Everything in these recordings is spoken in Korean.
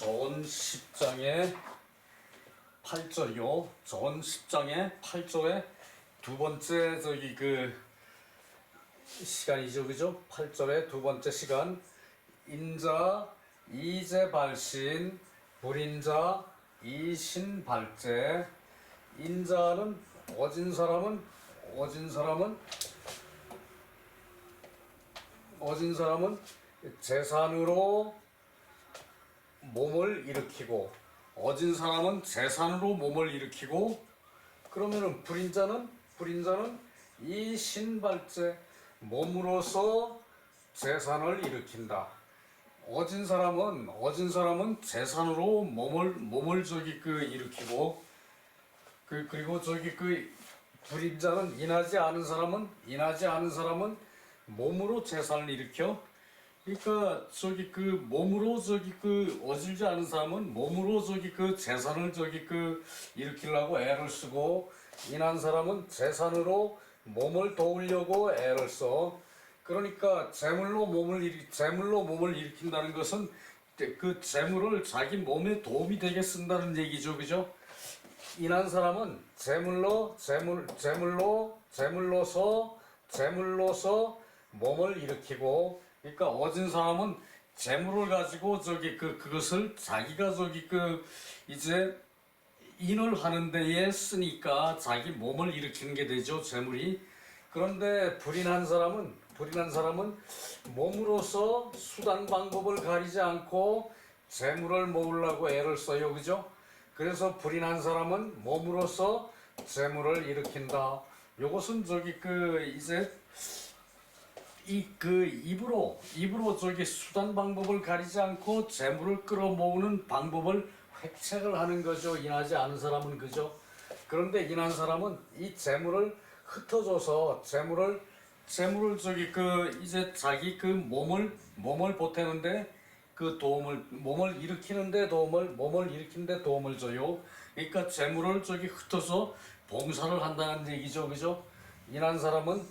전 10장의 8절이요. 전 10장의 8절의 두 번째 시간이죠. 그죠? 8절의 두 번째 시간. 인자 이재발신 불인자 이신발제. 인자는 어진 사람은 재산으로 몸을 일으키고, 어진 사람은 재산으로 몸을 일으키고, 그러면은 불인자는 이 신발제, 몸으로서 재산을 일으킨다. 어진 사람은 재산으로 몸을 일으키고, 그리고 불인자는 인하지 않은 사람은 몸으로 재산을 일으켜. 그러니까 몸으로 어질지 않은 사람은 몸으로 재산을 일으키려고 애를 쓰고, 인한 사람은 재산으로 몸을 도우려고 애를 써. 그러니까 재물로 몸을 일으킨다는 것은 그 재물을 자기 몸에 도움이 되게 쓴다는 얘기죠. 그죠? 인한 사람은 재물로서 몸을 일으키고, 그러니까 어진 사람은 재물을 가지고 그것을 자기가 이제 인을 하는 데에 쓰니까 자기 몸을 일으키는 게 되죠, 재물이. 그런데 불인한 사람은 몸으로서 수단 방법을 가리지 않고 재물을 모으려고 애를 써요. 그죠? 그래서 불인한 사람은 몸으로서 재물을 일으킨다. 요것은 이제 입으로 수단 방법을 가리지 않고 재물을 끌어모으는 방법을 획책을 하는 거죠. 인하지 않은 사람은. 그죠? 그런데 인한 사람은 이 재물을 흩어줘서 재물을 이제 자기 몸을 보태는데 몸을 일으키는데 도움을 줘요. 그러니까 재물을 흩어서 봉사를 한다는 얘기죠. 그죠? 인한 사람은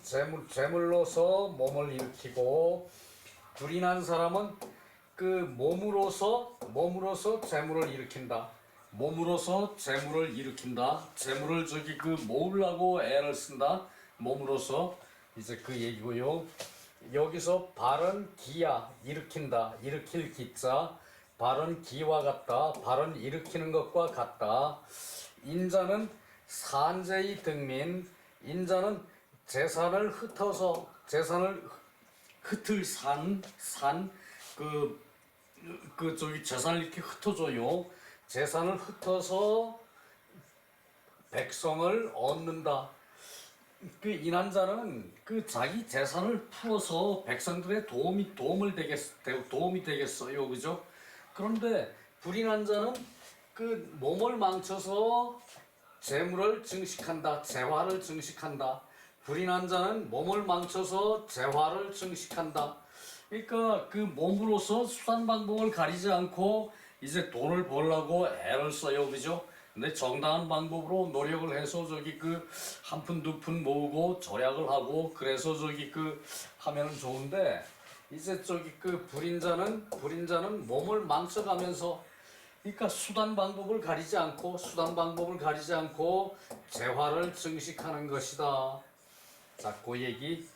재물로서 몸을 일으키고, 불인한 사람은 몸으로서 재물을 일으킨다. 재물을 모으려고 애를 쓴다. 몸으로서. 이제 그 얘기고요. 여기서 발은 기야, 일으킨다, 일으킬 기자. 발은 기와 같다. 발은 일으키는 것과 같다. 인자는 산재의 등민. 인자는 재산을 흩을 재산을 이렇게 흩어줘요. 재산을 흩어서 백성을 얻는다. 인한 자는 자기 재산을 풀어서 백성들의 도움이 되겠어요. 그죠? 그런데 불인한 자는 몸을 망쳐서 재물을 증식한다. 재화를 증식한다. 불인한 자는 몸을 망쳐서 재화를 증식한다. 그러니까 몸으로서 수단 방법을 가리지 않고 이제 돈을 벌려고 애를 써요. 그죠? 근데 정당한 방법으로 노력을 해서 한 푼 두 푼 모으고 절약을 하고, 그래서 하면은 좋은데, 이제 불인자는 몸을 망쳐가면서, 그러니까 수단 방법을 가리지 않고 재화를 증식하는 것이다. 자, 그 얘기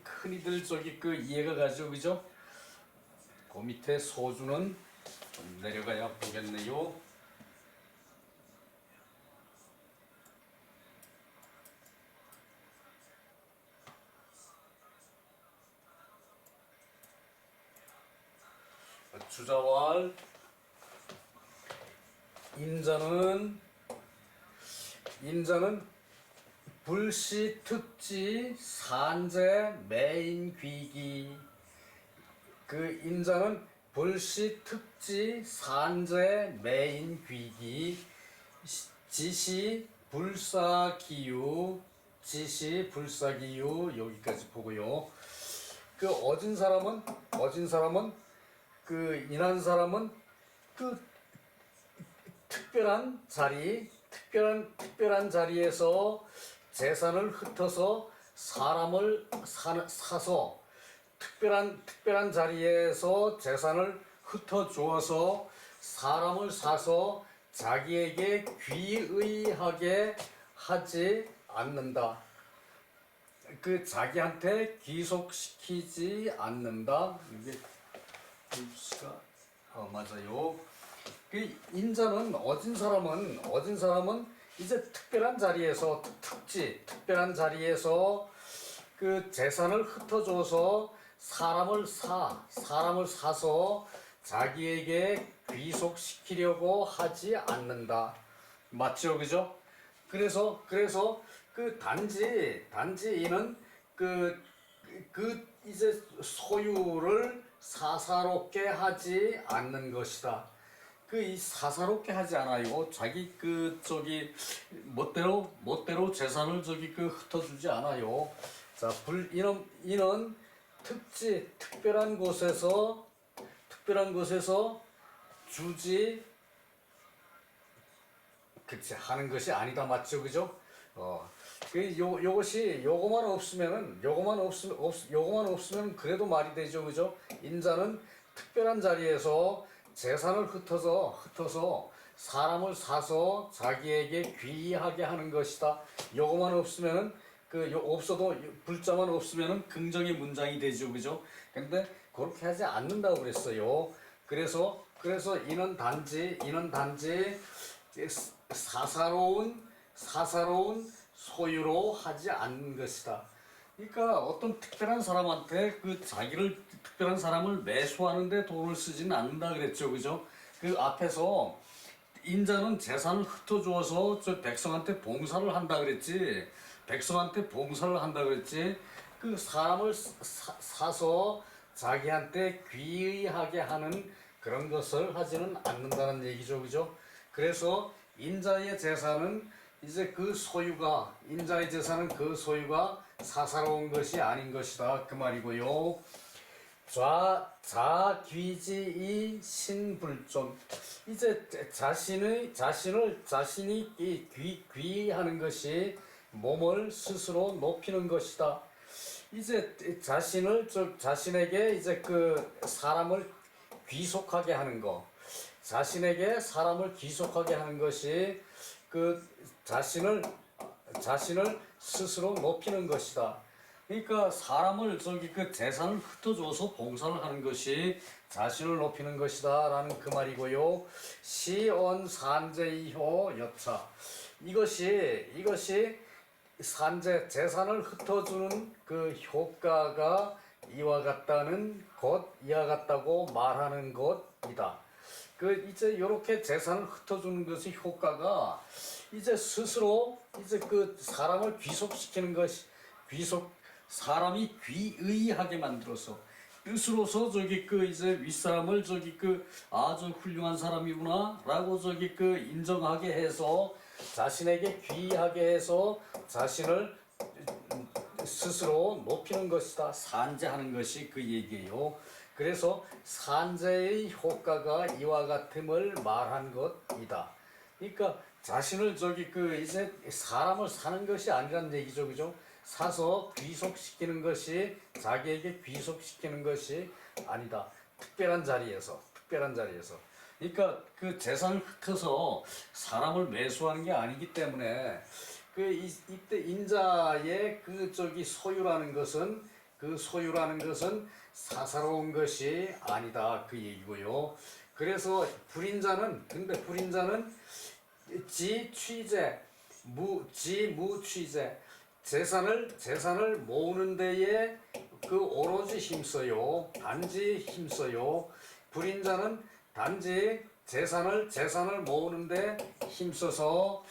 흔히들 이해가 가죠. 그죠? 그 밑에 소주는 좀 내려가야 보겠네요. 주자왈. 인자는 불시 특지 산재 매인 귀기. 인자는 불시 특지 산재 매인 귀기. 지시 불사기유. 여기까지 보고요. 어진 사람은 인한 사람은 특별한 자리에서 재산을 흩어서 사람을 사서, 특별한 자리에서 재산을 흩어 주어서 사람을 사서 자기에게 귀의하게 하지 않는다. 그 자기한테 귀속시키지 않는다. 이게 글씨가 맞아요. 그 인자는 어진 사람은 이제 특별한 자리에서 특별한 자리에서 그 재산을 흩어줘서 사람을 사서 자기에게 귀속시키려고 하지 않는다. 맞죠, 그죠? 그래서 그 단지 이는 그 이제 소유를 사사롭게 하지 않는 것이다. 그 이 사사롭게 하지 않아요. 자기 그 저기 멋대로 재산을 저기 그 흩어주지 않아요. 자, 이는 특별한 곳에서 주지 그치 하는 것이 아니다. 맞죠, 그죠? 요것만 없으면 그래도 말이 되죠, 그죠? 인자는 특별한 자리에서 재산을 흩어서 사람을 사서 자기에게 귀하게 하는 것이다. 요것만 없으면은 없어도 불자만 없으면은 긍정의 문장이 되죠, 그죠? 근데 그렇게 하지 않는다고 그랬어요. 그래서 이는 단지 사사로운 소유로 하지 않는 것이다. 그러니까 어떤 특별한 사람한테 특별한 사람을 매수하는데 돈을 쓰지는 않는다 그랬죠, 그죠? 그 앞에서 인자는 재산을 흩어주어서 저 백성한테 봉사를 한다 그랬지. 그 사람을 사서 자기한테 귀의하게 하는 그런 것을 하지는 않는다는 얘기죠, 그죠? 그래서 인자의 재산은 그 소유가 사사로운 것이 아닌 것이다, 그 말이고요. 자귀지이 신불존. 이제 자신이 귀하는 것이 몸을 스스로 높이는 것이다. 이제 자신에게 이제 그 사람을 귀속하게 하는 거. 자신에게 사람을 귀속하게 하는 것이 그 자신을 스스로 높이는 것이다. 그러니까 사람을 그 재산을 흩어줘서 봉사를 하는 것이 자신을 높이는 것이다 라는 그 말이고요. 시언 산재이효 여차. 이것이 재산을 흩어주는 그 효과가 이와 같다고 말하는 것이다. 이제 이렇게 재산을 흩어주는 것의 효과가 이제 스스로 그 사람을 귀속시키는 것이 사람이 귀의하게 만들어서 스스로서 이제 윗사람을 아주 훌륭한 사람이구나라고 인정하게 해서 자신에게 귀하게 해서 자신을 스스로 높이는 것이다. 산재하는 것이 그 얘기예요. 그래서 산재의 효과가 이와 같음을 말한 것이다. 그러니까 자신을 이제 사람을 사는 것이 아니란 얘기죠, 그죠? 사서 귀속시키는 것이 자기에게 귀속시키는 것이 아니다. 특별한 자리에서. 그러니까 그 재산을 흩어서 사람을 매수하는 게 아니기 때문에 이때 인자의 소유라는 것은 사사로운 것이 아니다 그 얘기고요. 그래서 불인자는 무취재 재산을 모으는 데에 오로지 힘써요. 단지 힘써요. 불인자는 단지 재산을 모으는데 힘써서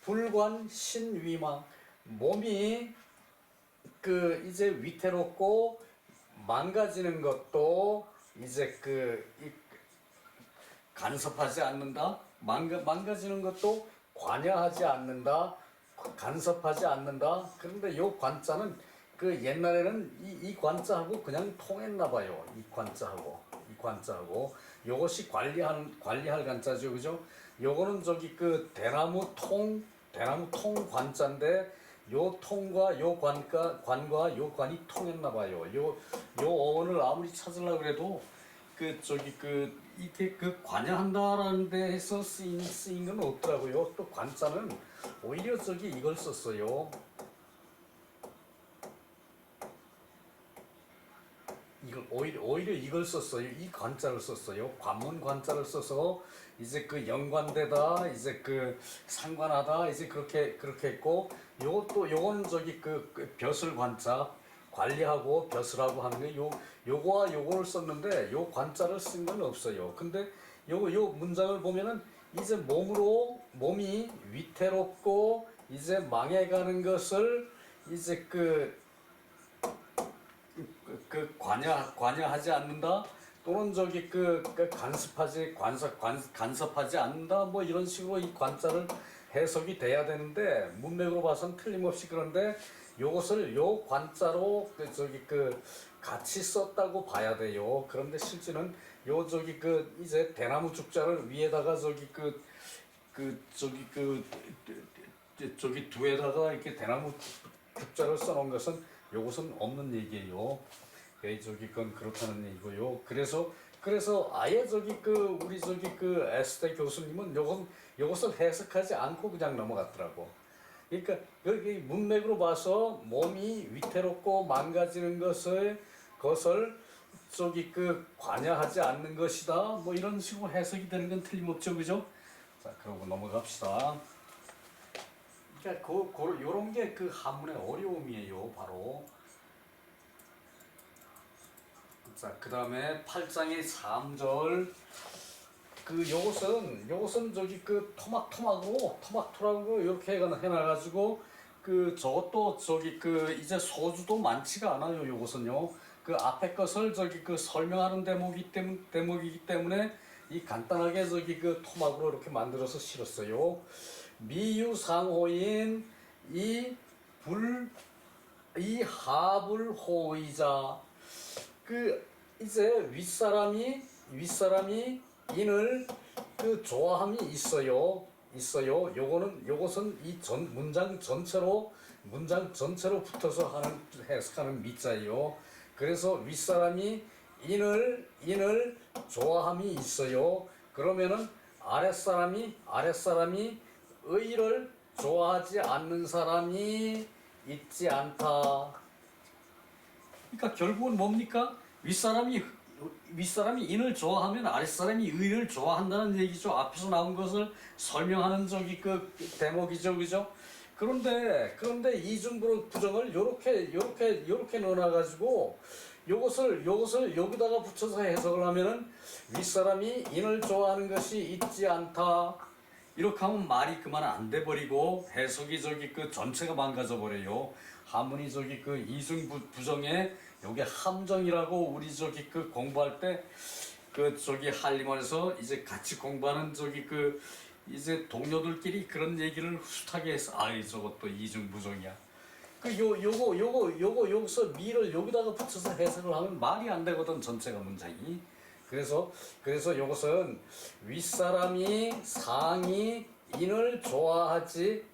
불관 신위망 몸이 이제 위태롭고 망가지는 것도 이제 간섭하지 않는다. 망가지는 것도 관여하지 않는다. 간섭하지 않는다. 그런데 요 관자는 옛날에는 이 관자하고 그냥 통했나 봐요. 이 관자하고 요것이 관리할 관자죠, 그죠? 요거는 대나무 통 관자인데 요 통과 요 관과 요 관이 통했나 봐요. 요 어원을 아무리 찾으려고 해도 이게 그 관여한다라는 데에서 쓰인 건 없더라고요. 또 관자는 오히려 이걸 썼어요. 이걸 오히려 이걸 썼어요. 이 관자를 썼어요. 관문 관자를 써서 이제 그 연관되다, 이제 그 상관하다, 이제 그렇게 했고, 요건 그 벼슬 관자, 관리하고 벼슬하고 하는 게 요거와 요거를 썼는데 요 관자를 쓴 건 없어요. 근데 요 문장을 보면은 이제 몸이 위태롭고 이제 망해가는 것을 이제 관여하지 않는다, 또는 간섭하지 않는다, 뭐 이런 식으로 이 관자를 해석이 돼야 되는데, 문맥으로 봐선 틀림없이 그런데 요것을 요 관자로 같이 썼다고 봐야 돼요. 그런데 실제는 요 이제 대나무 죽자를 위에다가 두에다가 이렇게 대나무 죽자를 써놓은 것은 요것은 없는 얘기예요. 그건 그렇다는 얘기고요. 그래서 아예 우리 에스테 교수님은 요것을 해석하지 않고 그냥 넘어갔더라고. 그러니까 여기 문맥으로 봐서 몸이 위태롭고 망가지는 것을 관여하지 않는 것이다, 뭐 이런 식으로 해석이 되는 건 틀림없죠, 그죠? 자, 그러고 넘어갑시다. 그러니까 요런 게 그 한문의 어려움이에요, 바로. 자, 그 다음에 8장의 3절. 요것은 토막토락으로 이렇게 해놔가지고, 저것도 이제 소주도 많지가 않아요, 요것은요. 앞에 것을 설명하는 대목이기 때문에 이 간단하게 토막으로 이렇게 만들어서 실었어요. 미유상호인 이 하불호의자. 이제 윗사람이 인을 좋아함이 있어요. 요것은 이 문장 전체로 붙어서 해석하는 미자예요. 그래서 윗사람이 인을 좋아함이 있어요. 그러면은 아랫사람이 의를 좋아하지 않는 사람이 있지 않다. 그러니까 결국은 뭡니까? 윗사람이 인을 좋아하면 아랫사람이 의를 좋아한다는 얘기죠. 앞에서 나온 것을 설명하는 대목이죠, 그죠? 그런데 이중 부정을 요렇게 넣어놔가지고 요것을 여기다가 붙여서 해석을 하면은 윗사람이 인을 좋아하는 것이 있지 않다, 이렇게 하면 말이 그만 안 돼 버리고 해석이 전체가 망가져 버려요. 한문이 이중 부정에 요게 함정이라고, 우리 공부할 때 한림원에서 이제 같이 공부하는 이제 동료들끼리 그런 얘기를 숱하게 해서, 저것도 이중 부정이야. 여기서 미를 여기다가 붙여서 해석을 하면 말이 안 되거든, 전체가 문장이. 그래서 이것은 윗사람이 상이 인을 좋아하여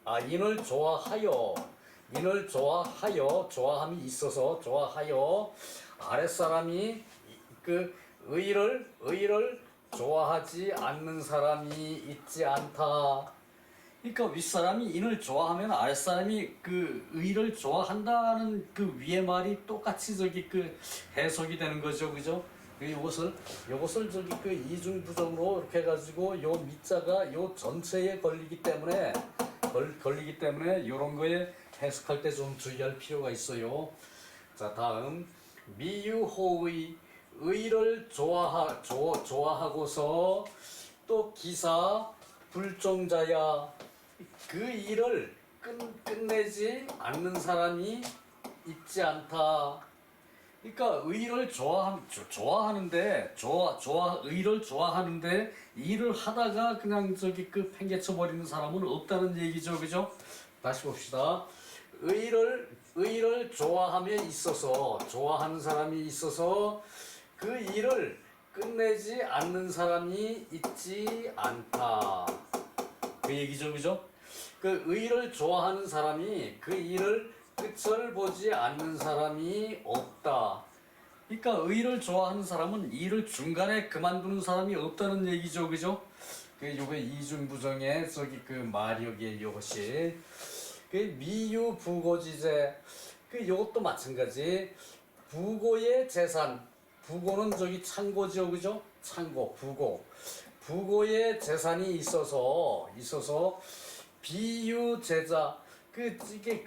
좋아함이 있어서 좋아하여 아랫사람이 의를 좋아하지 않는 사람이 있지 않다. 그러니까 윗사람이 인을 좋아하면 아랫사람이 의를 좋아한다는 위의 말이 똑같이 해석이 되는 거죠, 그죠? 요것을 이중 부정으로 이렇게 해가지고 요 미자가 요 전체에 걸리기 때문에 요런 거에 해석할 때 좀 주의할 필요가 있어요. 자, 다음 미유호의 의를 좋아하고서 또 기사 불종자야. 그 일을 끝내지 않는 사람이 있지 않다. 그러니까 의를 의를 좋아하는데 일을 하다가 그냥 팽개쳐 버리는 사람은 없다는 얘기죠, 그죠? 다시 봅시다. 의를 좋아하는 사람이 있어서 그 일을 끝내지 않는 사람이 있지 않다, 그 얘기죠, 그죠? 의를 좋아하는 사람이 그 일을 끝을 보지 않는 사람이 없다. 그러니까 의를 좋아하는 사람은 일을 중간에 그만두는 사람이 없다는 얘기죠, 그죠? 그 요게 이중부정의 저기 그 마력의 이것이 그 미유부고지제 그 요것도 마찬가지. 부고의 재산, 부고는 저기 창고죠, 그죠? 창고, 부고의 재산이 있어서 비유제자 그 이게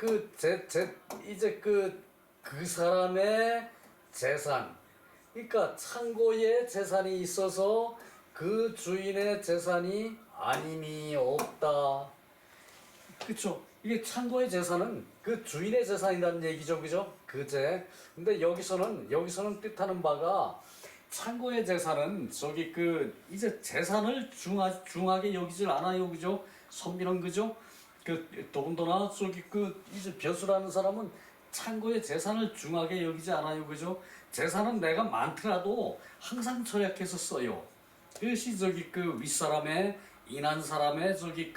이제 그 사람의 재산, 그러니까 창고에 재산이 있어서 그 주인의 재산이 아님이 없다. 그쵸? 이게 창고의 재산은 그 주인의 재산이라는 얘기죠, 그죠? 그제. 근데 여기서는 뜻하는 바가 창고의 재산은 저기 이제 재산을 중하게 여기질 않아요, 그죠? 선비는 그죠? 더군다나 저기 이제 벼수라는 사람은 창고의 재산을 중하게 여기지 않아요, 그죠? 재산은 내가 많더라도 항상 절약해서 써요. 그것이 저기 윗사람의 인한 사람의 저기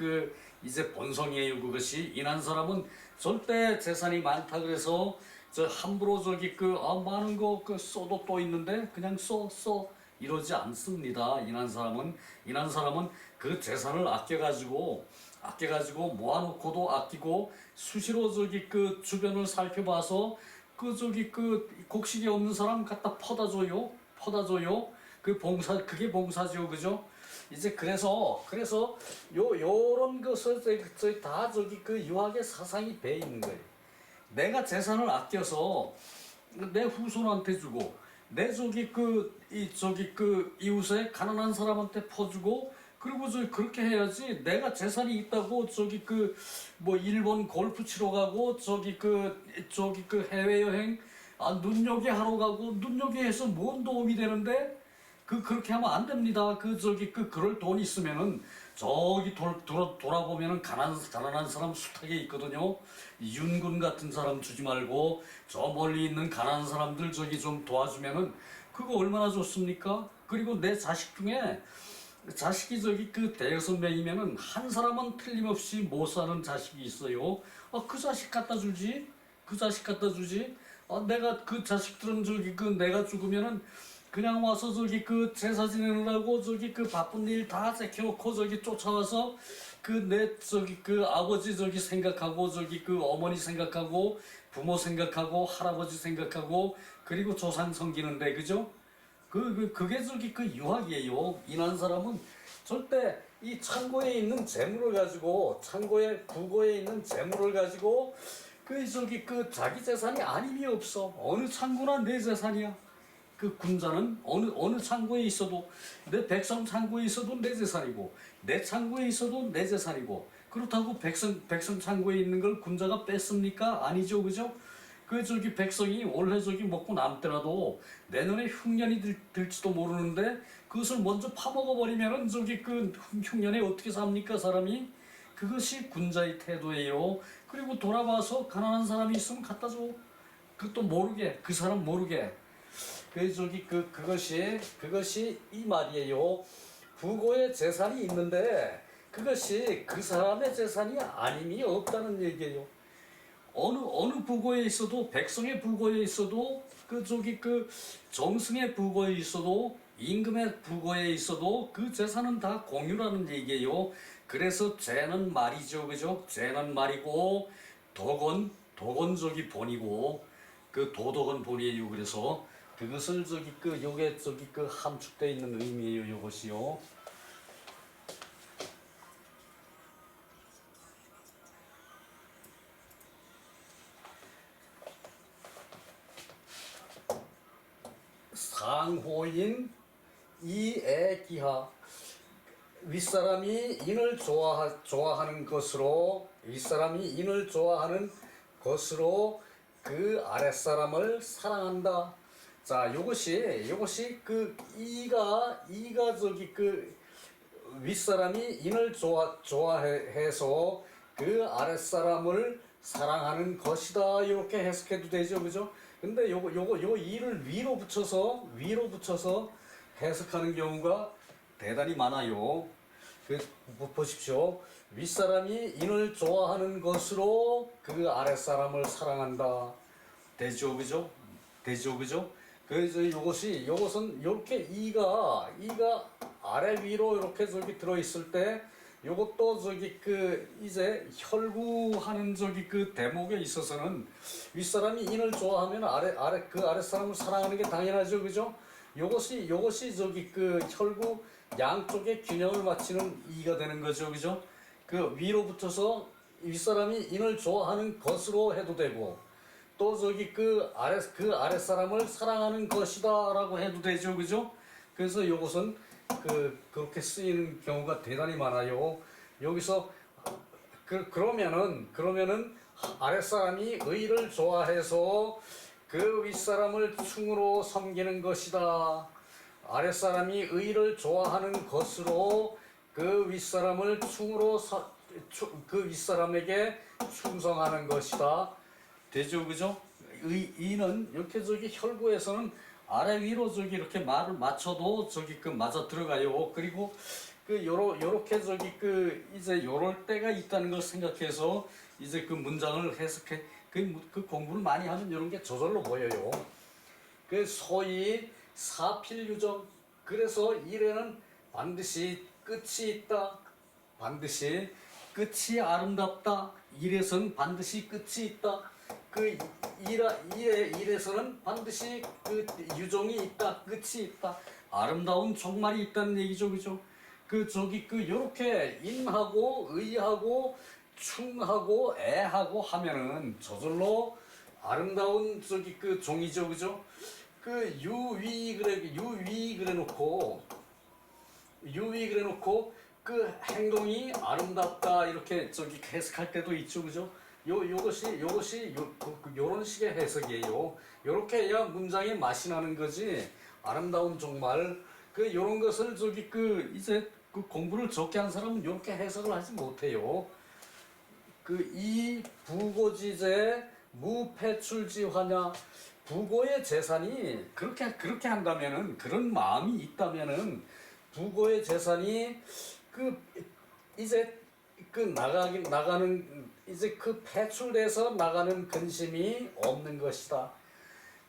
이제 본성이에요. 그것이 인한 사람은 절대 재산이 많다 그래서 저 함부로 저기 많은 거 써도 또 있는데 그냥 써 이러지 않습니다. 인한 사람은 그 재산을 아껴가지고 모아놓고도 아끼고 수시로 저기 주변을 살펴봐서 저기 곡식이 없는 사람 갖다 퍼다 줘요. 그게 봉사죠, 그죠? 이제 그래서 요런 것을 저희 다 저기 유학의 사상이 배 있는 거예요. 내가 재산을 아껴서 내 후손한테 주고 내 저기 이웃에 가난한 사람한테 퍼주고 그리고 그렇게 해야지. 내가 재산이 있다고 저기 뭐 일본 골프 치러 가고 저기 해외 여행 눈여겨 하러 가고 눈여겨 해서 뭔 도움이 되는데 그렇게 하면 안 됩니다. 그럴 돈 있으면은 저기 돌아보면은 가난한 사람 숱하게 있거든요. 윤군 같은 사람 주지 말고 저 멀리 있는 가난한 사람들 저기 좀 도와주면은 그거 얼마나 좋습니까? 그리고 내 자식 중에 자식이 저기 대여섯 명이면은 한 사람은 틀림없이 못 사는 자식이 있어요. 그 자식 갖다 주지. 내가 그 자식들은 저기 내가 죽으면은 그냥 와서 저기 제사 지내느라고 저기 바쁜 일 다 제켜놓고 저기 쫓아와서 내 저기 아버지 저기 생각하고 저기 어머니 생각하고 부모 생각하고 할아버지 생각하고 그리고 조상 섬기는데 그죠? 그게 저기 유학이에요. 인한 사람은 절대 이 창고에 있는 재물을 가지고 부고에 있는 재물을 가지고 자기 재산이 아님이 없어. 어느 창고나 내 재산이야. 군자는 어느 창고에 있어도 내 백성 창고에 있어도 내 재산이고 내 창고에 있어도 내 재산이고 그렇다고 백성 창고에 있는 걸 군자가 뺐습니까? 아니죠, 그죠? 백성이 올해 저기 먹고 남더라도 내년에 흉년이 들지도 모르는데 그것을 먼저 파먹어 버리면은 흉년에 어떻게 삽니까, 사람이? 그것이 군자의 태도예요. 그리고 돌아와서 가난한 사람이 있으면 갖다 줘. 그것도 모르게, 그 사람 모르게. 그것이 이 말이에요. 부고의 재산이 있는데 그것이 그 사람의 재산이 아님이 없다는 얘기예요. 어느 부고에 있어도 백성의 부고에 있어도 정승의 부고에 있어도 임금의 부고에 있어도 그 재산은 다 공유라는 얘기예요. 그래서 죄는 말이죠, 그죠? 죄는 말이고 독은 본이고 도덕은 본이에요. 그래서 그것을 요게 함축되어 있는 의미예요. 요것이요. 상호인 이애기하 윗사람이 인을 좋아하는 것으로 그 아랫사람을 사랑한다. 자, 요것이 이가 윗사람이 인을 좋아해서 그 아랫사람을 사랑하는 것이다. 이렇게 해석해도 되죠, 그죠? 근데 요 이를 위로 붙여서 해석하는 경우가 대단히 많아요. 보십시오. 윗사람이 인을 좋아하는 것으로 그 아랫사람을 사랑한다. 되죠, 그죠? 그래서 요것은 이렇게 이가 아래 위로 이렇게 저기 들어 있을 때 요것도 저기 그 이제 혈구하는 저기 그 대목에 있어서는 윗사람이 인을 좋아하면 아래 사람을 사랑하는 게 당연하죠, 그죠? 요것이 저기 그 혈구 양쪽의 균형을 맞추는 이가 되는 거죠, 그죠? 그 위로 붙어서 윗사람이 인을 좋아하는 것으로 해도 되고 또 저기 그 아래 사람을 사랑하는 것이다라고 해도 되죠, 그죠? 그래서 이것은 그렇게 쓰이는 경우가 대단히 많아요. 여기서 그러면은 아래 사람이 의를 좋아해서 그 윗사람을 충으로 섬기는 것이다. 아래 사람이 의를 좋아하는 것으로 그 윗사람을 그 윗사람에게 충성하는 것이다. 되죠, 그죠? 이는 이렇게 저기 혈구에서는 아래 위로 저기 이렇게 말을 맞춰도 저기 그 맞아 들어가요. 그리고 요렇게 저기 이제 요럴 때가 있다는 걸 생각해서 이제 그 문장을 해석해 그 공부를 많이 하면 이런 게 저절로 보여요. 그 소위 사필유정. 그래서 일에는 반드시 끝이 있다. 반드시 끝이 아름답다. 일에선 반드시 끝이 있다. 일에서는 반드시 그 유종이 있다, 끝이 있다, 아름다운 종말이 있다는 얘기죠, 그죠? 요렇게 인하고 의하고 충하고 애하고 하면은 저절로 아름다운 그 종이죠, 그죠? 유위 그래 놓고 그 행동이 아름답다 이렇게 저기 해석할 때도 있죠, 그죠? 요것이 요런 식의 해석이에요. 요렇게 해야 문장에 맛이 나는 거지. 아름다운 종말 요런 것을 저기 이제 공부를 적게 한 사람은 요렇게 해석을 하지 못해요. 이 부고지제 무패출지화냐, 부고의 재산이 그렇게 한다면은, 그런 마음이 있다면은 부고의 재산이 이제 나가는 이제 패출돼서 나가는 근심이 없는 것이다.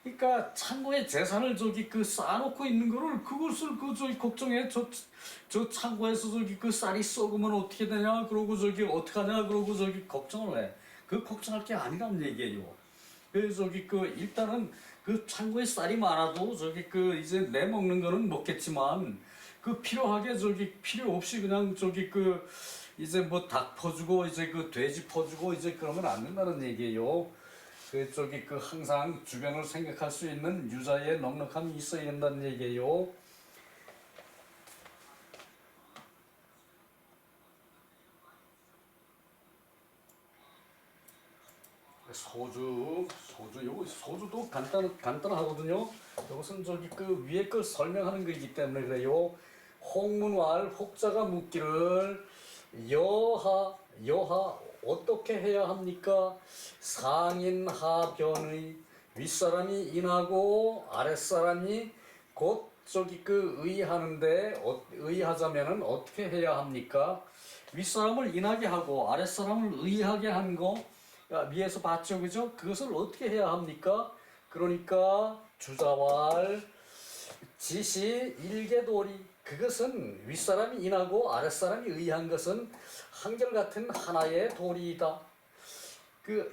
그러니까 창고에 재산을 저기 쌓아놓고 있는 거를 그것을 저기 걱정해. 저 창고에서 저기 쌀이 썩으면 어떻게 되냐, 그러고 저기 어떡하냐, 그러고 저기 걱정을 해. 걱정할 게 아니란 얘기예요. 그래서 저기 일단은 창고에 쌀이 많아도 저기 이제 내 먹는 거는 먹겠지만 필요하게 저기 필요 없이 그냥 저기 이제 뭐 닭 퍼주고 이제 돼지 퍼주고 이제 그러면 안 된다는 얘기예요. 항상 주변을 생각할 수 있는 유자의 넉넉함이 있어야 된다는 얘기예요. 소주도 간단하거든요. 이것은 저기 위에 걸 설명하는 거이기 때문에 그래요. 혹문왈 혹자가 묻기를 여하 어떻게 해야 합니까? 상인하변의, 윗사람이 인하고 아랫사람이 곧 저기 의하는데 의하자면은 어떻게 해야 합니까? 윗사람을 인하게 하고 아랫사람을 의하게 하는 거 위에서 봤죠, 그죠? 그것을 어떻게 해야 합니까? 그러니까 주자왈 지시 일개도리, 그것은 윗사람이 인하고 아랫사람이 의한 것은 한결같은 하나의 도리이다.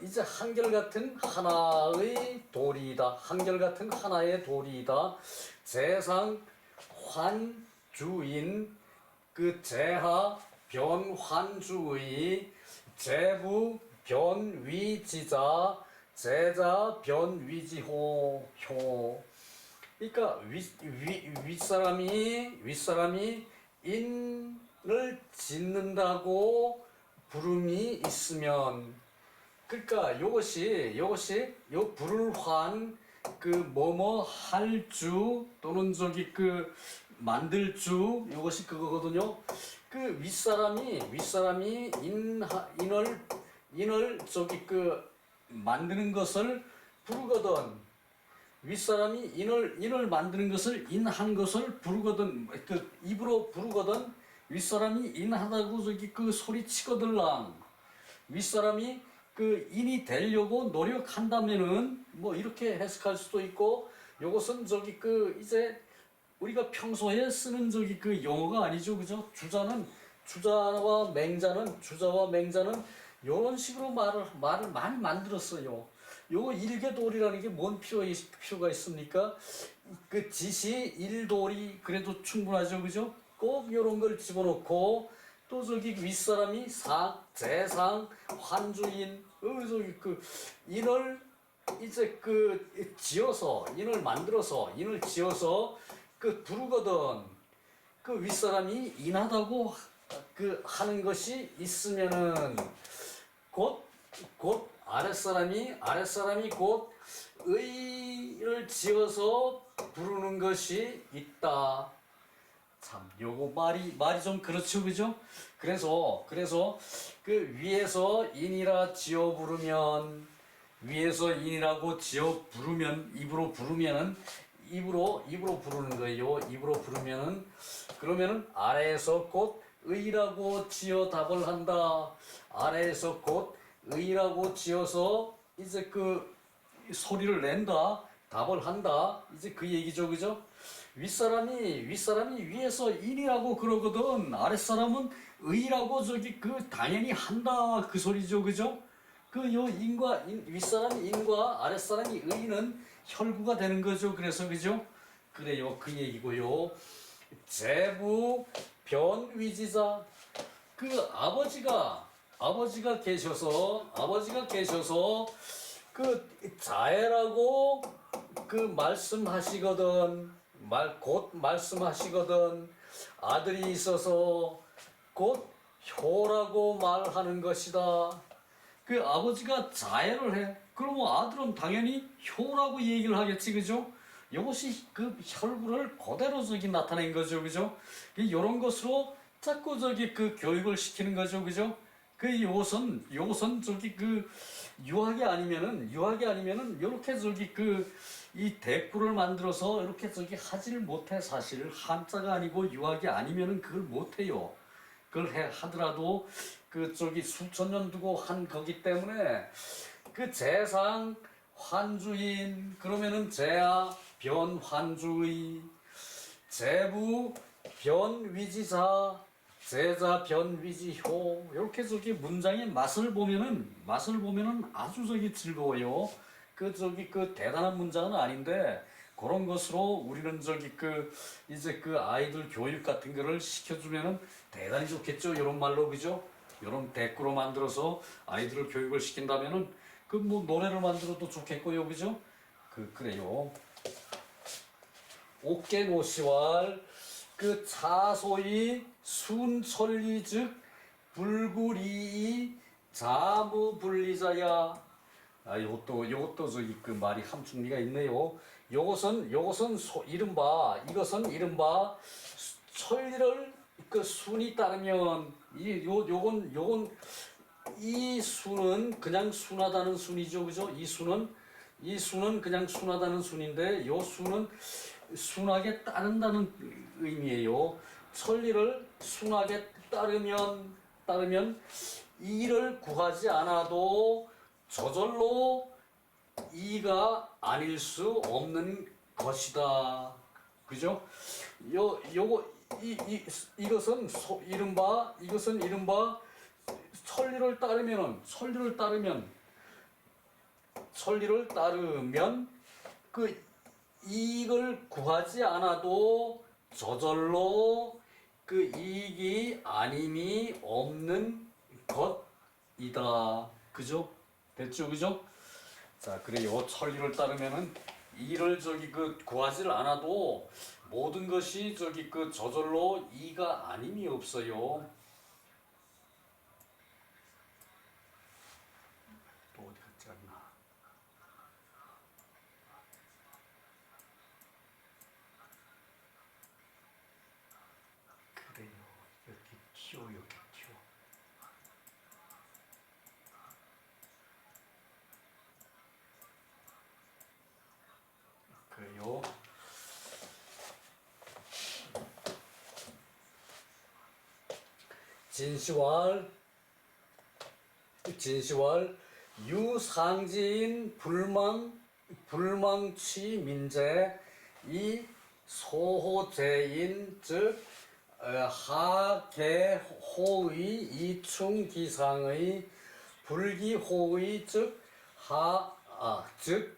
이제 한결같은 하나의 도리이다. 한결같은 하나의 도리이다. 재상 환주인 재하 변환주의, 재부 변위지자, 제자 변위지호. 그러니까 윗사람이 인을 짓는다고 부름이 있으면, 그러니까 요것이 요 불환 뭐뭐 할 주 또는 저기 만들 주, 요것이 그거거든요. 윗사람이 인을 저기 만드는 것을 부르거든. 윗사람이 인을 만드는 것을 인한 것을 부르거든, 입으로 부르거든. 윗사람이 인하다고 저기 소리치거들랑. 윗사람이 인이 되려고 노력한다면은 뭐 이렇게 해석할 수도 있고, 요것은 저기 그 이제 우리가 평소에 쓰는 저기 그 용어가 아니죠, 그죠? 주자와 맹자는 이런 식으로 말을 많이 만들었어요. 요 일개도리라는 게 뭔 필요가 있습니까? 그 지시 일도리 그래도 충분하죠, 그죠? 꼭 이런 걸 집어넣고 또 저기 윗사람이 재상, 환주인, 저기 그 인을 이제 그 인을 지어서 그 부르거든. 그 윗사람이 인하다고 그 하는 것이 있으면은 곧 아랫사람이 곧 의를 지어서 부르는 것이 있다. 참 요거 말이 좀 그렇죠, 그죠? 그래서 그 위에서 인이라고 지어 부르면 입으로 부르는 거예요. 입으로 부르면은 그러면은 아래에서 곧 의라고 지어 답을 한다. 아래에서 곧 의라고 지어서 이제 그 소리를 낸다. 답을 한다. 이제 그 얘기죠, 그죠? 윗사람이 위에서 인이라고 그러거든. 아랫사람은 의라고 저기 그 당연히 한다. 그 소리죠, 그죠? 그 요 윗사람이 인과 아랫사람이 의는 혈구가 되는 거죠. 그래서 그죠? 그래요. 그 얘기고요. 제부 변위지자 그 아버지가 계셔서 그 자애라고 그 곧 말씀하시거든. 아들이 있어서 곧 효라고 말하는 것이다. 그 아버지가 자해를 해. 그러면 아들은 당연히 효라고 얘기를 하겠지, 그죠? 이것이 그 혈구를 그대로 저기 나타낸 거죠, 그죠? 이런 것으로 자꾸 저기 그 교육을 시키는 거죠, 그죠? 그 요것은 저기 그 유학이 아니면은 이렇게 저기 그 이 대꾸를 만들어서 이렇게 저기 하지를 못해. 사실 한자가 아니고 유학이 아니면은 그걸 못해요. 그걸 하더라도 그 저기 수천 년 두고 한 거기 때문에 그 재상 환주인 그러면은 재야 변환주의 재부 변위지사 제자 변위지효 이렇게 저기 문장의 맛을 보면은 아주 저기 즐거워요. 그 저기 그 대단한 문장은 아닌데 그런 것으로 우리는 저기 그 이제 그 아이들 교육 같은 거를 시켜주면은 대단히 좋겠죠. 이런 말로 그죠? 이런 대꾸로 만들어서 아이들을 교육을 시킨다면은 그 뭐 노래를 만들어도 좋겠고요, 그죠? 그래요. 옥계노시왈 그 차소이 순천리 즉 불구리이 자무분리자야. 요것도 저기 그 말이 함축리가 있네요. 이것은 이른바 천리를 그 순이 따르면 요건 이 수는 그냥 순하다는 순이죠, 그죠? 이 수는 그냥 순하다는 순인데 요 수는 순하게 따른다는 의미예요. 천리를 순하게 따르면 이를 구하지 않아도 저절로 이가 아닐 수 없는 것이다. 그죠? 이것은 이른바 천리를 따르면 그 이익을 구하지 않아도 저절로 그 이익이 아님이 없는 것이다. 그죠? 됐죠, 그죠? 자, 그래요. 천리를 따르면은 이를 저기 그 구하지를 않아도 모든 것이 저기 그 저절로 이가 아님이 없어요. 또 어디 갔지 않나? 그래요. 여기 튀어요. 그래요. 진시왈 유상지인 불망 불망취 민재 이 소호재인 즉 하계호의 이충기상의 불기호의 즉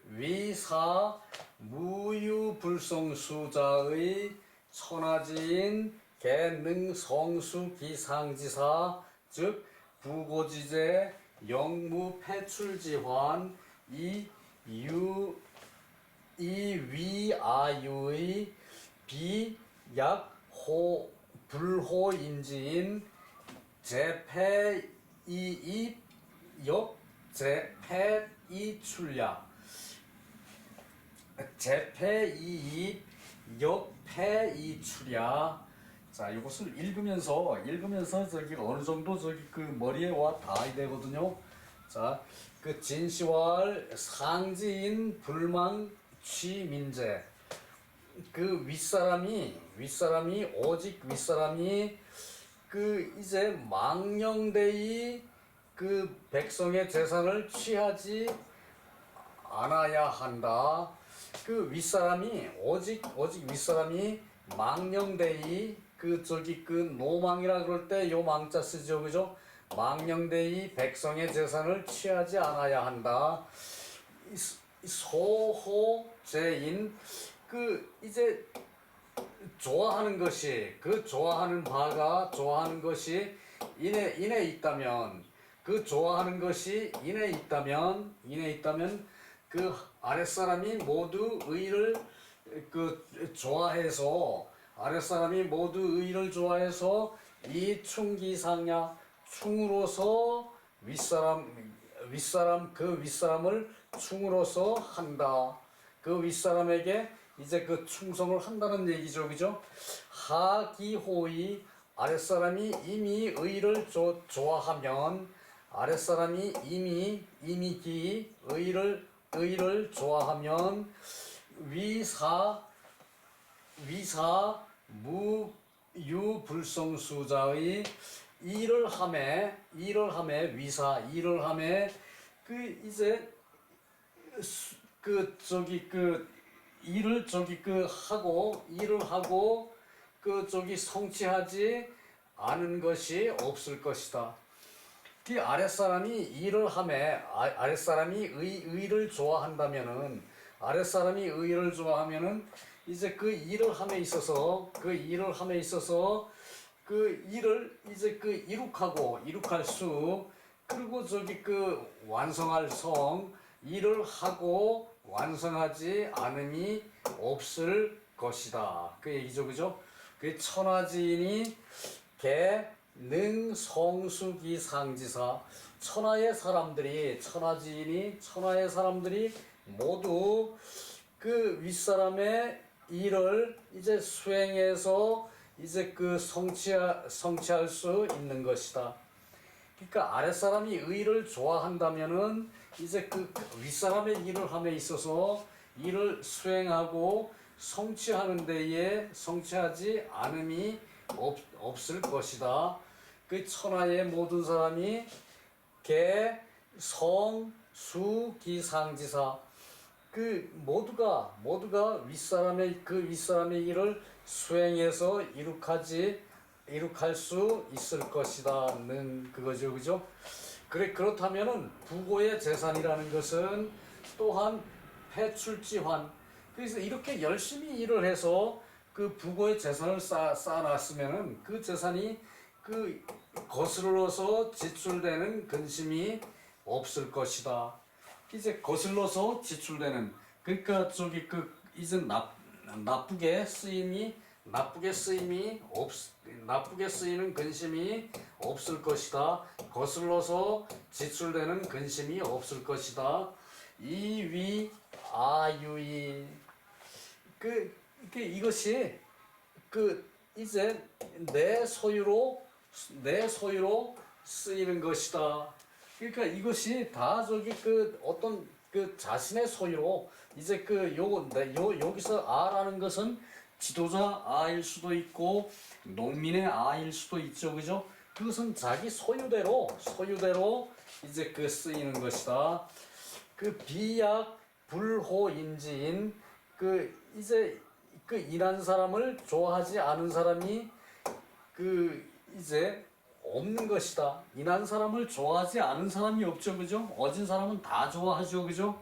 위사 무유불성수자의 천하지인 개능성수기상지사 즉 부고지제 영무폐출지환 이위아유의 비약호 불호인지인 제패이입 역제패이출야 제패이입 역패이출야. 자, 이것을 읽으면서 저기 어느 정도 저기 그 머리에 와 닿아야 되거든요. 자, 그 진시왈 상지인 불망취민재 그 윗사람이 오직 윗사람이 그 이제 망령되이 그 백성의 재산을 취하지 않아야 한다. 그 윗사람이 오직 윗사람이 망령되이 그 저기 그 노망이라 그럴 때 요 망자 쓰죠, 그죠? 망령되이 백성의 재산을 취하지 않아야 한다. 소호재인 그 이제 좋아하는 것이 그 좋아하는 바가 좋아하는 것이 인에 있다면 그 좋아하는 것이 인에 있다면 그 아랫사람이 모두 의를 그 좋아해서 아랫사람이 모두 의를 좋아해서 이 충기상야 충으로서 윗사람을 충으로서 한다. 그 윗사람에게 이제 그 충성을 한다는 얘기죠, 그죠? 하기호의 아랫사람이 이미 의를 좋아하면 아랫사람이 이미 의를 좋아하면 위사 무유불성수자의 일을 함에 그 이제 그 저기 그 일을 하고 그 저기 성취하지 않은 것이 없을 것이다. 그 아랫사람이 일을 함에 아랫사람이 의를 좋아한다면은 아랫사람이 의를 좋아하면은 이제 그 일을 함에 있어서 그 일을 이제 그 이룩할 수 그리고 저기 그 완성할 성 일을 하고 완성하지 않음이 없을 것이다. 그 얘기죠, 그죠? 그 천하지인이 개능성수기상지사 천하의 사람들이 모두 그 윗사람의 일을 이제 수행해서 이제 그 성취할 수 있는 것이다. 그러니까 아랫사람이 의를 좋아한다면은 이제 그 윗사람의 일을 함에 있어서 일을 수행하고 성취하는 데에 성취하지 않음이 없을 것이다. 그 천하의 모든 사람이 개, 성, 수, 기, 상지사 그 모두가 윗사람의 일을 수행해서 이룩할 수 있을 것이다는 그거죠, 그죠? 그렇다면은 부고의 재산이라는 것은 또한 패출지환. 그래서 이렇게 열심히 일을 해서 그 부고의 재산을 쌓아놨으면은 그 재산이 그 거슬러서 지출되는 근심이 없을 것이다. 이제 거슬러서 지출되는 그러니까 저기 그 이제 나쁘게 쓰이는 근심이 없을 것이다. 거슬러서 지출되는 근심이 없을 것이다. 이위 아유이 이것이 그 이제 내 소유로 쓰이는 것이다. 그러니까 이것이 다 저기 그 어떤 그 자신의 소유로 이제 그 여기서 아라는 것은 지도자 아일 수도 있고 농민의 아일 수도 있죠, 그죠? 그것은 자기 소유대로 이제 그 쓰이는 것이다. 그 비약 불호인지인 그 이제 그 일한 사람을 좋아하지 않은 사람이 그 이제 없는 것이다. 일한 사람을 좋아하지 않은 사람이 없죠, 그죠? 어진 사람은 다 좋아하죠, 그죠?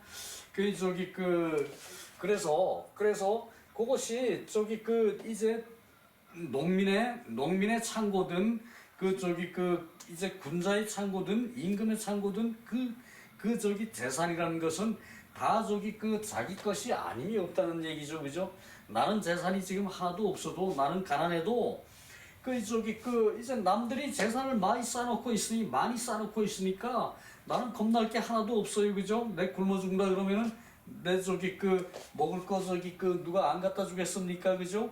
그 저기 그 그래서 그것이 저기 그 이제 농민의 창고든 그 저기 그 이제 군자의 창고든 임금의 창고든 그 저기 재산이라는 것은 다 저기 그 자기 것이 아님이 없다는 얘기죠, 그죠? 나는 재산이 지금 하나도 없어도 나는 가난해도 그 저기 그 이제 남들이 재산을 많이 쌓아놓고 있으니까 나는 겁날 게 하나도 없어요, 그죠? 내 굶어 죽는다 그러면은 내 저기 그 먹을 거 저기 그 누가 안 갖다 주겠습니까, 그죠?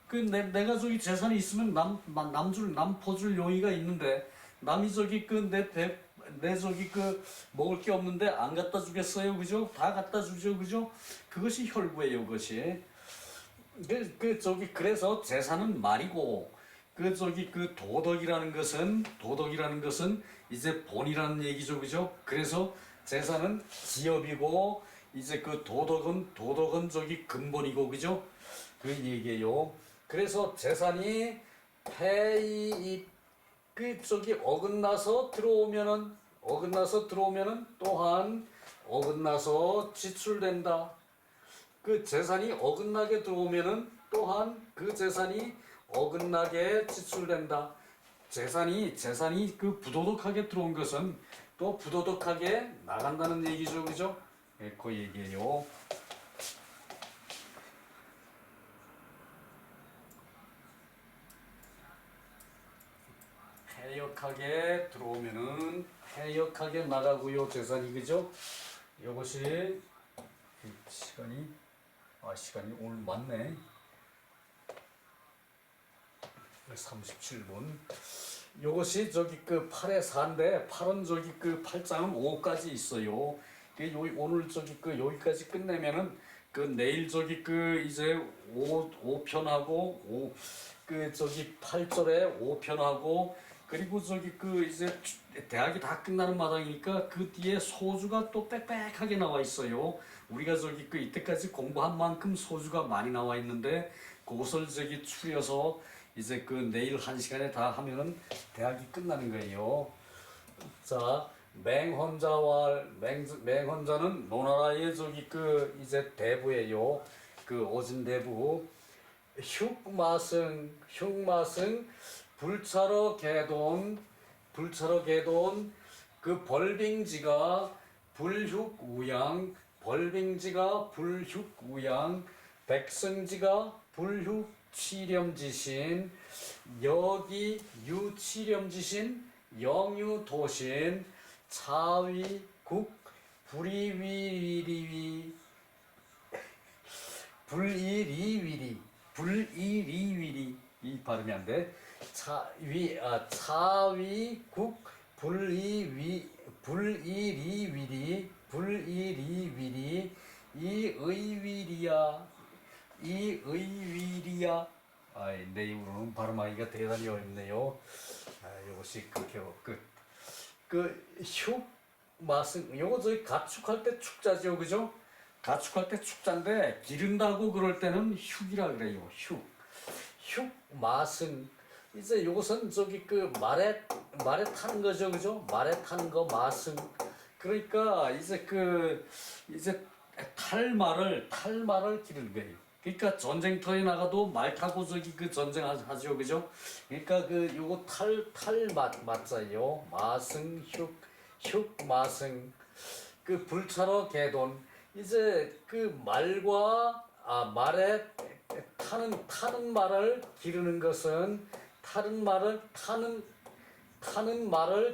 그 내가 저기 재산이 있으면 남 퍼줄 용의가 있는데 남이 저기 그 내 저기 그 먹을 게 없는데 안 갖다 주겠어요, 그죠? 다 갖다 주죠, 그죠? 그것이 혈구예요, 그것이. 그래서 재산은 말이고 그 저기 그 도덕이라는 것은 이제 본이라는 얘기죠, 그죠? 그래서 재산은 지엽이고 이제 그 도덕은 저기 근본이고, 그죠? 그 얘기예요. 그래서 재산이 폐이 그 저기 어긋나서 들어오면은 또한 어긋나서 지출된다. 그 재산이 어긋나게 들어오면은 또한 그 재산이 어긋나게 지출된다. 재산이 그 부도덕하게 들어온 것은 또 부도덕하게 나간다는 얘기죠, 그죠? 예, 그 얘기예요. 해역하게 들어오면은 해역하게 나가고요, 재산이, 그죠? 이것이 시간이 오늘 맞네. 37분. 요것이 저기 그 8의 4인데 8은 저기 그 8장은 5까지 있어요. 오늘 저기 그 여기까지 끝내면은 그 내일 저기 그 이제 5편하고 그 저기 8절에 5편하고 그리고 저기 그 이제 대학이 다 끝나는 마당이니까 그 뒤에 소주가 또 빽빽하게 나와 있어요. 우리가 저기 그 이때까지 공부한 만큼 소주가 많이 나와 있는데 그것을 저기 추려서 이제 그 내일 1시간에 다 하면은 대학이 끝나는 거예요. 자, 맹헌자는 노나라의 저기 그 이제 대부예요. 그 오진 대부. 흉마승 불차러 개돈 그 벌빙지가 불육우양 백성지가 불육치렴지신 여기 유치렴지신 영유도신 차위국 불이리위리 이 발음이 안 돼. 차위국 불이리위리 이의위리야. 내 입으로는 발음하기가 대단히 어렵네요. 이것이 흉맛은 요거 저희 가축할 때 축자죠, 그죠? 가축할 때 축자인데 기른다고 그럴 때는 흉이라 그래요. 흉맛은 이제 요것은 저기 그 말에 타는 거죠, 그죠? 말에 타는 거 맛은. 그러니까 이제 이제 탈말을 기르는 거예요. 그러니까 전쟁터에 나가도 말 타고 저기 그 전쟁하죠, 그죠? 그러니까 그 요거 탈맛자예요. 마승 흉마승 그 불차러 개돈 이제 그 말에 타는 말을 기르는 것은 타는 말을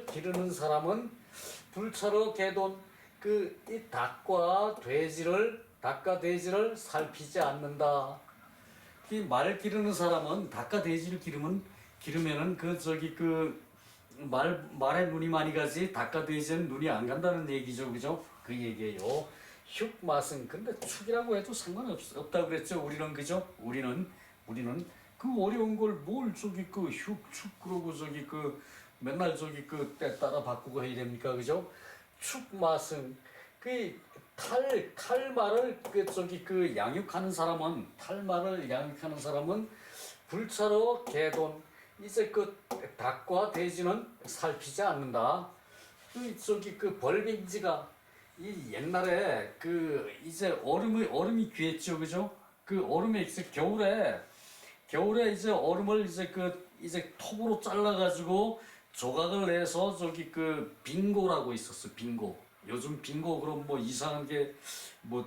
기르는 사람은 불차러 개돈 이 닭과 돼지를 살피지 않는다. 이 말 기르는 사람은 닭과 돼지를 기르면은 그 저기 그 말에 눈이 많이 가지 닭과 돼지는 눈이 안 간다는 얘기죠, 그죠? 그 얘기예요. 흉맛은 근데 축이라고 해도 상관없다 그랬죠. 우리는 그죠? 우리는 그 어려운 걸 뭘 저기 그 축 그러고 저기 그 맨날 저기 그 때 따라 바꾸고 해야 됩니까, 그죠? 축맛은 탈말을 양육하는 사람은 탈말을 양육하는 사람은 불차로 개돈 이제 그 닭과 돼지는 살피지 않는다. 벌빙지가 이 옛날에 이제 얼음이 귀했죠, 그죠? 그 얼음에 이제 겨울에 이제 얼음을 이제 톱으로 잘라가지고 조각을 내서 빙고라고 있었어, 빙고. 요즘 빙고 그럼 뭐 이상한 게 뭐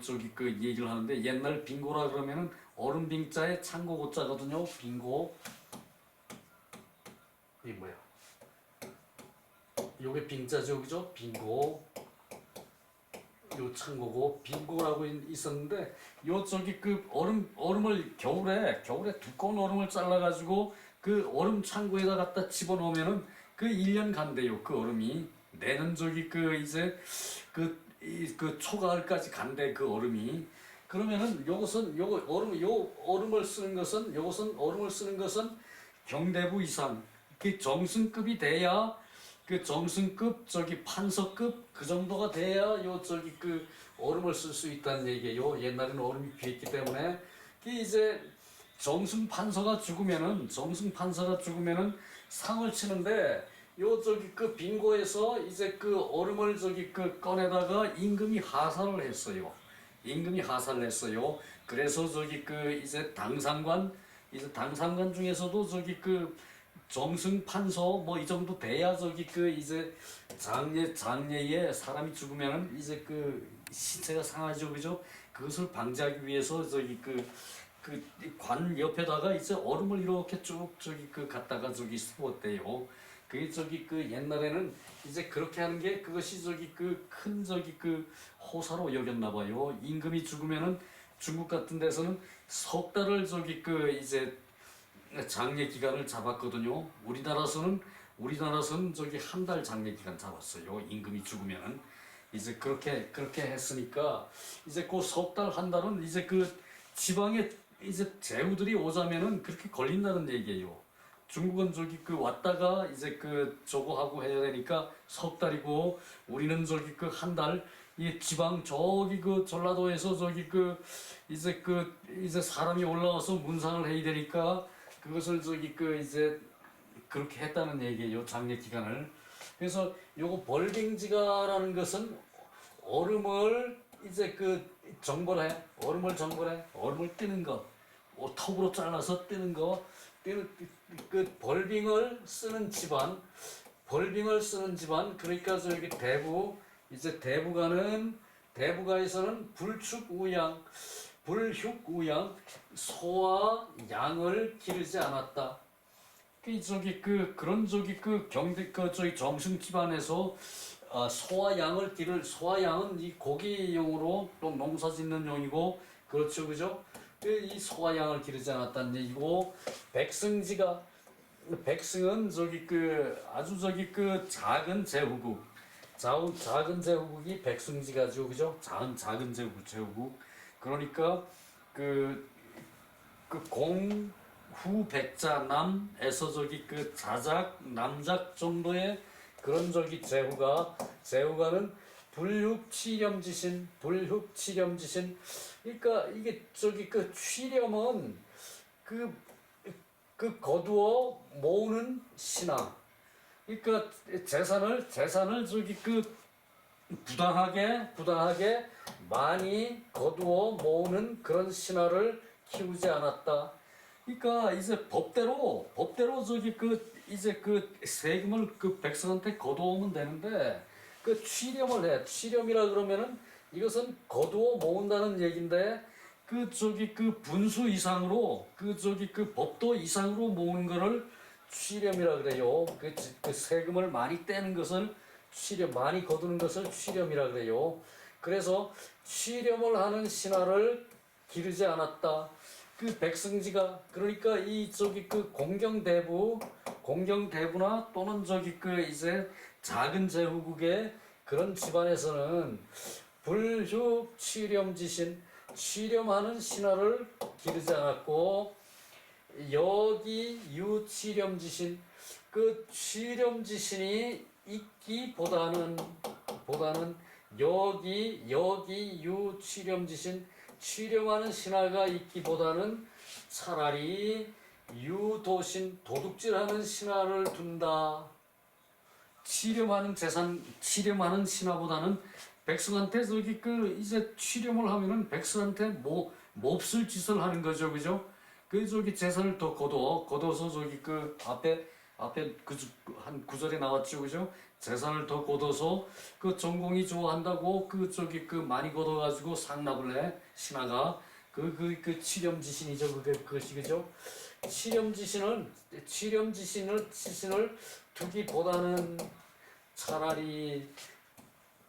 얘기를 하는데 옛날 빙고라 그러면은 얼음 빙자에 창고 고자거든요. 빙고. 이 뭐야? 요게 빙자죠, 그죠? 빙고. 요 창고고 빙고라고 있었는데 요 얼음을 겨울에 두꺼운 얼음을 잘라가지고 그 얼음 창고에다 갖다 집어넣으면은 그 1년 간대요. 그 얼음이 내는 그 초가을까지 간대 그 얼음이. 그러면은 얼음을 쓰는 것은 경대부 이상 그 정승급이 돼야 그 정승급 판서급 그 정도가 돼야 그 얼음을 쓸 수 있다는 얘기예요. 옛날에는 얼음이 귀했기 때문에 이제 정승 판서가 죽으면은 상을 치는데 그 빙고에서 이제 그 얼음을 꺼내다가 임금이 하사를 했어요. 그래서 이제 당상관 중에서도 정승 판서 뭐 이 정도 돼야 이제 장례에 사람이 죽으면은 이제 신체가 상하죠, 그죠? 그것을 방지하기 위해서 관 옆에다가 이제 얼음을 이렇게 쭉 갖다가 세웠대요. 그게 옛날에는 이제 그렇게 하는 게 그것이 큰 호사로 여겼나 봐요. 임금이 죽으면은 중국 같은 데서는 석 달을 이제 장례 기간을 잡았거든요. 우리나라에서는 한 달 장례 기간 잡았어요. 임금이 죽으면은 이제 그렇게 했으니까 이제 그 석 달 한 달은 이제 지방에 이제 제후들이 오자면은 그렇게 걸린다는 얘기예요. 중국은 왔다가 이제 저거 하고 해야 되니까 석 달이고 우리는 한 달 이 지방 전라도에서 이제 사람이 올라와서 문상을 해야 되니까 그것을 이제 그렇게 했다는 얘기예요. 장례 기간을. 그래서 요거 벌빙지가라는 것은 얼음을 이제 얼음을 뜨는 거, 톱으로 잘라서 뜨는 거, 벌빙을 쓰는 집안, 그러니까 대부가에서는 불육우양, 소와 양을 기르지 않았다. 그런 경대 정승 집안에서 소와 양은 이 고기용으로 또 농사 짓는 용이고 그렇죠, 그죠? 이 소와 양을 기르지 않았다는 얘기고 백승은 아주 작은 제후국이 백승지가죠, 그죠? 작은 제후국. 그러니까 공후백자남에서 자작 남작 정도의 그런 제후가는 불육치렴지신. 그러니까 이게 취렴은 거두어 모으는 신하. 그러니까 재산을 부당하게 많이 거두어 모으는 그런 신하를 키우지 않았다. 그러니까 이제 법대로 이제 세금을 백성한테 거두어오면 되는데 취렴을 해. 취렴이라 그러면은 이것은 거두어 모은다는 얘긴데 분수 이상으로 법도 이상으로 모으는 거를 취렴이라 그래요. 세금을 많이 떼는 것을 많이 거두는 것을 취렴이라 그래요. 그래서 취렴을 하는 신하를 기르지 않았다. 백승지가 그러니까 이 공경대부나 또는 이제 작은 제후국의 그런 집안에서는 불휴 취렴하는 신하를 기르지 않았고 여기 유취렴지신 취렴지신이 있기보다는 여기 유 취렴지신 취렴하는 신하가 있기보다는 차라리 유도신 도둑질하는 신하를 둔다. 취렴하는 재산 취렴하는 신하보다는 백성한테 저기 그 이제 취렴을 하면은 백성한테 몹쓸 짓을 하는 거죠, 그죠? 그 저기 재산을 더 거둬서 저기 그 앞에 그 한 구절에 나왔죠, 그죠? 재산을 더 거둬서 그 전공이 좋아한다고 그 저기 그 많이 거둬가지고 상납을 해 신하가 그 취렴지신이죠, 그것이 그죠? 취렴지신을 두기보다는 차라리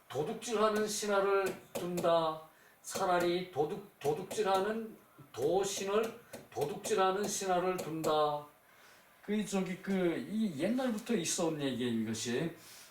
도둑질하는 신하를 둔다. 차라리 도둑질하는 도둑질하는 신하를 둔다. 그 저기 그 이 옛날부터 있어온 얘기예요, 이것이.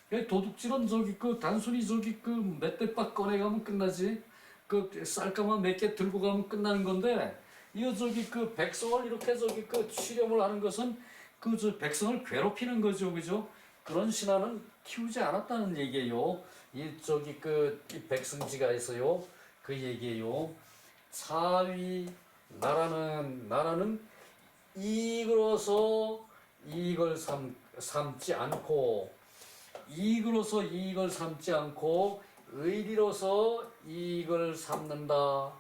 그 도둑질은 저기 그 단순히 저기 그 멧돼밥 꺼내 가면 끝나지. 그 쌀가마 몇 개 들고 가면 끝나는 건데 이거 저기 그 백성을 이렇게 저기 그 취렴을 하는 것은 그 저 백성을 괴롭히는 거죠, 그죠? 그런 신하는 키우지 않았다는 얘기예요. 이 저기 그 이 백성지가에서요 그 얘기예요. 차위 나라는 이익으로서 이익을 삼지 않고 이익으로서 이익을 삼지 않고 의리로서 이익을 삼는다.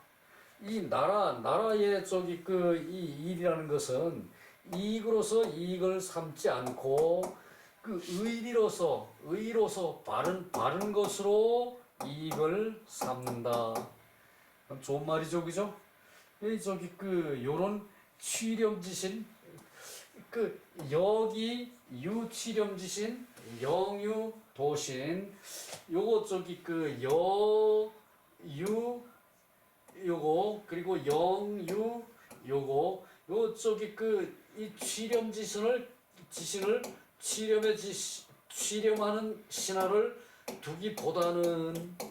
이 나라의 저기 그 이 일이라는 것은 이익으로서 이익을 삼지 않고 그 의로서 바른 것으로 이익을 삼는다. 좋은 말이죠, 그죠? 이 저기 그 요런 취렴지신 그 여기 유취렴지신 영유도신 요거 저기 그 여유 요거 그리고 영유 요거 요 저기 그 이 취렴지신을 취렴하는 신하를 두기보다는